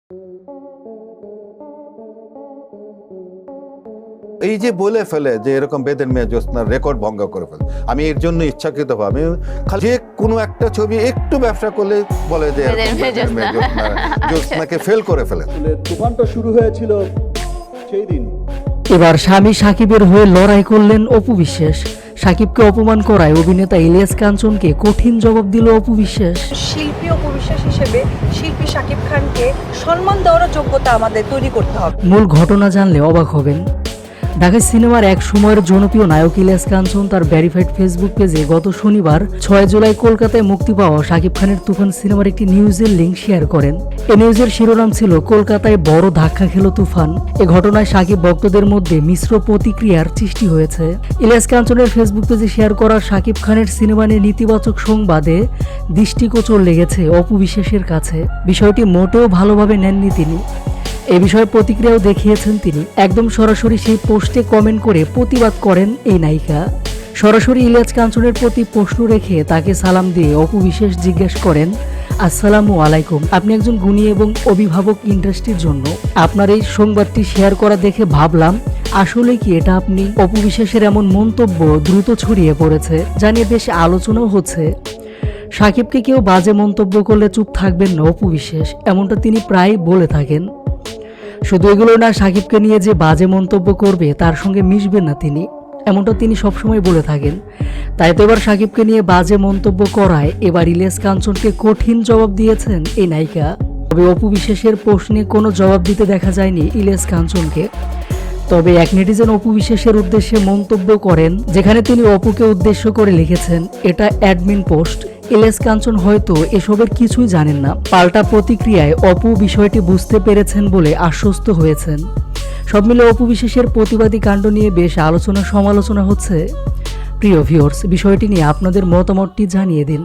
এই যে বলে ফেলে যে এরকম বেদের মেয়ে জ্যোৎস্নার রেকর্ড ভঙ্গ করে ফেলে, আমি এর জন্য ইচ্ছাকৃতভাবে আমি যে কোনো একটা ছবি একটু ব্যবসা করলে বলে যে জ্যোৎস্নাকে ফেল করে ফেলে। তুফানটা শুরু হয়েছিল সেই দিন। এবার স্বামী সাকিবের হয়ে লড়াই করলেন অপু বিশ্বাস। সাকিবকে অপমান করায় অভিনেতা ইলিয়াস কাঞ্চনকে কঠিন জবাব দিল অপু বিশ্বাস। শিল্পী অপু বিশ্বাস হিসেবে শিল্পী শাকিব খানকে সম্মান দেওয়ার যোগ্যতা আমাদের তৈরি করতে হবে। মূল ঘটনা জানলে অবাক হবেন। ঢাকা সিনেমার এক সময়ের জনপ্রিয় নায়ক ইলিয়াস কাঞ্চন তার ভেরিফাইড ফেসবুক পেজে গত শনিবার 6 জুলাই কলকাতায় মুক্তি পাওয়া শাকিব খানের তুফান সিনেমার একটি নিউজের লিঙ্ক শেয়ার করেন। এই নিউজের শিরোনাম ছিল কলকাতায় বড় ধাক্কা খেল তুফান। এ ঘটনায় শাকিব ভক্তদের মধ্যে মিশ্র প্রতিক্রিয়ার সৃষ্টি হয়েছে। ইলিয়াস কাঞ্চনের ফেসবুক পেজে শেয়ার করা শাকিব খানের সিনেমা নিয়ে নেতিবাচক সংবাদে দৃষ্টিগোচর লেগেছে অপু বিশ্বাসের কাছে। বিষয়টি মোটেও ভালোভাবে নেননি তিনি। এ বিষয়ে প্রতিক্রিয়াও দেখিয়েছেন তিনি। একদম সরাসরি সেই পোস্টে কমেন্ট করে প্রতিবাদ করেন এই নায়িকা। সরাসরি ইলিয়াস কাঞ্চনের প্রতি প্রশ্ন রেখে তাকে সালাম দিয়ে অপু বিশ্বাস জিজ্ঞেস করেন, আসসালামু আলাইকুম, আপনি একজন গুণী এবং অভিভাবক ইন্ডাস্ট্রির জন্য আপনার এই সংবাদটি শেয়ার করা দেখে ভাবলাম আসলে কি এটা আপনি? অপু বিশ্বাসের এমন মন্তব্য দ্রুত ছড়িয়ে পড়েছে, জানিয়ে বেশ আলোচনাও হচ্ছে। সাকিবকে কেউ বাজে মন্তব্য করলে চুপ থাকবেন না অপু বিশ্বাস, এমনটা তিনি প্রায় বলে থাকেন। শুধু এগুলো না, সাকিবকে নিয়ে যে বাজে মন্তব্য করবে তার সঙ্গে মিশবেন না তিনি, এমনটা তিনি সবসময় বলে থাকেন। তাই তো এবার সাকিবকে নিয়ে বাজে মন্তব্য করায় এবার ইলিয়াস কাঞ্চনকে কঠিন জবাব দিয়েছেন এই নায়িকা। তবে অপু বিশ্বাসের প্রশ্নে কোনো জবাব দিতে দেখা যায়নি ইলিয়াস কাঞ্চনকে। তবে এক নেটিজেন অপু বিশ্বাসের উদ্দেশ্যে মন্তব্য করেন, যেখানে তিনি অপুকে উদ্দেশ্য করে লিখেছেন, এটা অ্যাডমিন পোস্ট, ইলিয়াস কাঞ্চন হয়তো এসবের কিছুই জানেন না। পাল্টা প্রতিক্রিয়ায় অপু বিষয়টি বুঝতে পেরেছেন বলে আশ্বস্ত হয়েছেন। সব মিলে অপু বিশ্বাসের প্রতিবাদী কাণ্ড নিয়ে বেশ আলোচনা সমালোচনা হচ্ছে। প্রিয় ভিউয়ার্স, বিষয়টি নিয়ে আপনাদের মতামতটি জানিয়ে দিন।